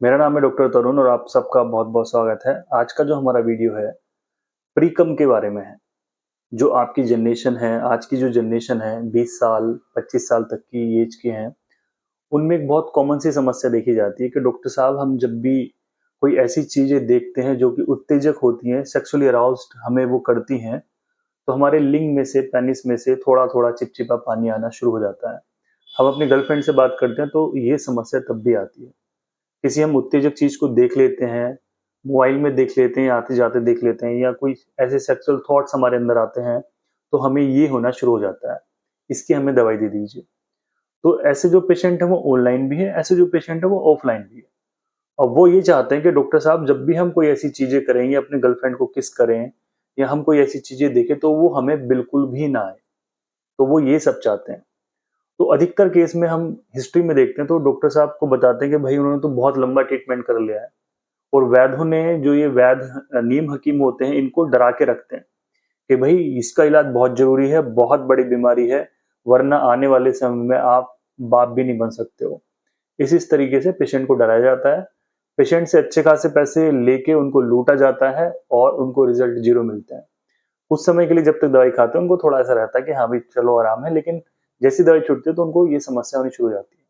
मेरा नाम है डॉक्टर तरुण और आप सबका बहुत बहुत स्वागत है। आज का जो हमारा वीडियो है प्रीकम के बारे में है। जो आपकी जनरेशन है, आज की जो जनरेशन है 20 साल 25 साल तक की एज के हैं, उनमें एक बहुत कॉमन सी समस्या देखी जाती है कि डॉक्टर साहब हम जब भी कोई ऐसी चीजें देखते हैं जो कि उत्तेजक होती हैं, सेक्सुअली अराउज्ड हमें वो करती हैं, तो हमारे लिंग में से, पेनिस में से थोड़ा थोड़ा चिपचिपा पानी आना शुरू हो जाता है। हम अपनी गर्लफ्रेंड से बात करते हैं तो ये समस्या तब भी आती है। किसी हम उत्तेजक चीज को देख लेते हैं, मोबाइल में देख लेते हैं, आते जाते देख लेते हैं, या कोई ऐसे सेक्सुअल थॉट्स हमारे अंदर आते हैं, तो हमें ये होना शुरू हो जाता है। इसकी हमें दवाई दे दीजिए। तो ऐसे जो पेशेंट है वो ऑनलाइन भी है, ऐसे जो पेशेंट है वो ऑफलाइन भी है। और वो ये चाहते हैं कि डॉक्टर साहब जब भी हम कोई ऐसी चीजें करें या अपने गर्लफ्रेंड को किस करें या हम कोई ऐसी चीजें देखें तो वो हमें बिल्कुल भी ना आए। तो वो ये सब चाहते हैं। तो अधिकतर केस में हम हिस्ट्री में देखते हैं तो डॉक्टर साहब को बताते हैं कि भाई उन्होंने तो बहुत लंबा ट्रीटमेंट कर लिया है। और वैद्यों ने, जो ये वैद्य नीम हकीम होते हैं, इनको डरा के रखते हैं कि भाई इसका इलाज बहुत जरूरी है, बहुत बड़ी बीमारी है, वरना आने वाले समय में आप बाप भी नहीं बन सकते हो। इस तरीके से पेशेंट को डराया जाता है। पेशेंट से अच्छे खासे पैसे लेके उनको लूटा जाता है और उनको रिजल्ट जीरो मिलते हैं। कुछ समय के लिए जब तक दवाई खाते हैं उनको थोड़ा ऐसा रहता है कि हाँ भाई चलो आराम है, लेकिन जैसी दवाई छूटती है तो उनको ये समस्या होनी शुरू हो जाती है।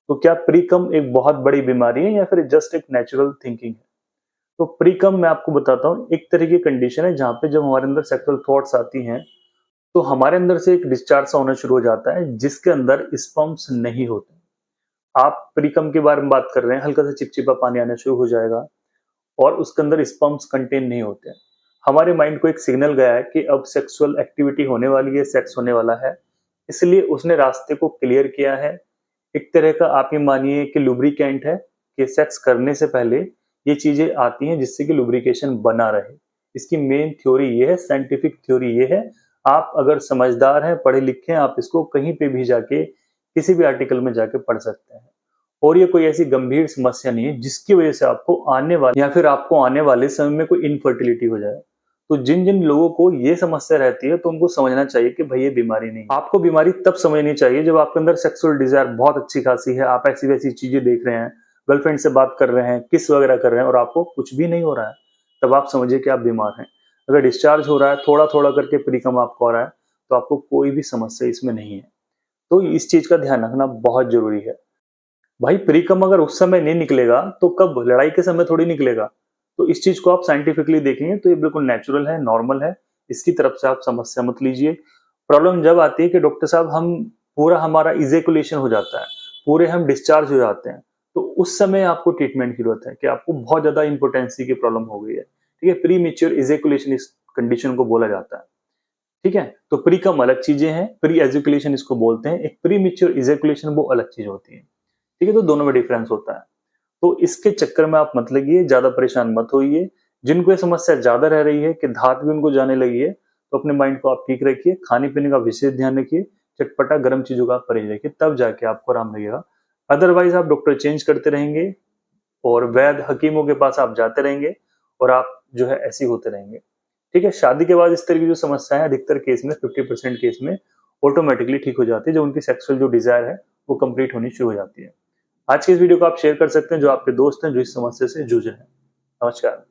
तो क्या प्रीकम एक बहुत बड़ी बीमारी है या फिर जस्ट एक नेचुरल थिंकिंग है? तो प्रीकम मैं आपको बताता हूँ, एक तरह की कंडीशन है जहाँ पे जब हमारे अंदर सेक्सुअल थॉट्स आती हैं तो हमारे अंदर से एक डिस्चार्ज सा होना शुरू हो जाता है जिसके अंदर स्पर्म्स नहीं होते। आप प्रीकम के बारे में बात कर रहे हैं, हल्का सा चिपचिपा पानी आना शुरू हो जाएगा और उसके अंदर स्पर्म्स कंटेन नहीं होते हैं। हमारे माइंड को एक सिग्नल गया है कि अब सेक्सुअल एक्टिविटी होने वाली है, सेक्स होने वाला है, इसलिए उसने रास्ते को क्लियर किया है। एक तरह का आप ये मानिए कि लुब्रिकेंट है, कि सेक्स करने से पहले ये चीजें आती हैं जिससे कि लुब्रिकेशन बना रहे। इसकी मेन थ्योरी ये है, साइंटिफिक थ्योरी ये है। आप अगर समझदार हैं, पढ़े लिखे हैं, आप इसको कहीं पे भी जाके किसी भी आर्टिकल में जाके पढ़ सकते हैं। और ये कोई ऐसी गंभीर समस्या नहीं है जिसकी वजह से आपको आने वाले या फिर आपको आने वाले समय में कोई इनफर्टिलिटी हो जाए। तो जिन जिन लोगों को ये समस्या रहती है तो उनको समझना चाहिए कि भाई ये बीमारी नहीं है। आपको बीमारी तब समझनी चाहिए जब आपके अंदर सेक्सुअल डिजायर बहुत अच्छी खासी है, आप ऐसी वैसी चीजें देख रहे हैं, गर्लफ्रेंड से बात कर रहे हैं, किस वगैरह कर रहे हैं और आपको कुछ भी नहीं हो रहा है, तब आप समझिए कि आप बीमार हैं। अगर डिस्चार्ज हो रहा है, थोड़ा थोड़ा करके प्रीकम आपको आ रहा है, तो आपको कोई भी समस्या इसमें नहीं है। तो इस चीज का ध्यान रखना बहुत जरूरी है। भाई प्रीकम अगर उस समय नहीं निकलेगा तो कब? लड़ाई के समय थोड़ी निकलेगा। तो इस चीज को आप साइंटिफिकली देखेंगे तो ये बिल्कुल नेचुरल है, नॉर्मल है। इसकी तरफ से आप समस्या मत लीजिए। प्रॉब्लम जब आती है कि डॉक्टर साहब हम पूरा हमारा इजेकुलेशन हो जाता है, पूरे हम डिस्चार्ज हो जाते हैं, तो उस समय आपको ट्रीटमेंट की जरूरत है कि आपको बहुत ज्यादा इंपोर्टेंसी की प्रॉब्लम हो गई है। ठीक है, प्री मेच्योर इजेकुलेशन इस कंडीशन को बोला जाता है। ठीक है, तो प्रीकम अलग चीजें हैं, प्री एजुकुलेशन इसको बोलते हैं, एक प्री मेच्योर इजेकुलेशन वो अलग चीज होती है। ठीक है, तो दोनों में डिफरेंस होता है। तो इसके चक्कर में आप मत लगिए, ज्यादा परेशान मत होइए। जिनको ये समस्या ज्यादा रह रही है कि धात भी उनको जाने लगी है, तो अपने माइंड को आप ठीक रखिए, खाने पीने का विशेष ध्यान रखिए, चटपटा गर्म चीजों का परहेज रखिए, तब जाके आपको आराम लगेगा। अदरवाइज आप डॉक्टर चेंज करते रहेंगे और वैद्य हकीमों के पास आप जाते रहेंगे और आप जो है ऐसे ही होते रहेंगे। ठीक है, शादी के बाद इस तरह की जो समस्या है अधिकतर केस में 50% केस में ऑटोमेटिकली ठीक हो जाती है, जो उनकी सेक्सुअल जो डिजायर है वो कंप्लीट होनी शुरू हो जाती है। आज के इस वीडियो को आप शेयर कर सकते हैं जो आपके दोस्त हैं जो इस समस्या से जूझ रहे हैं। नमस्कार।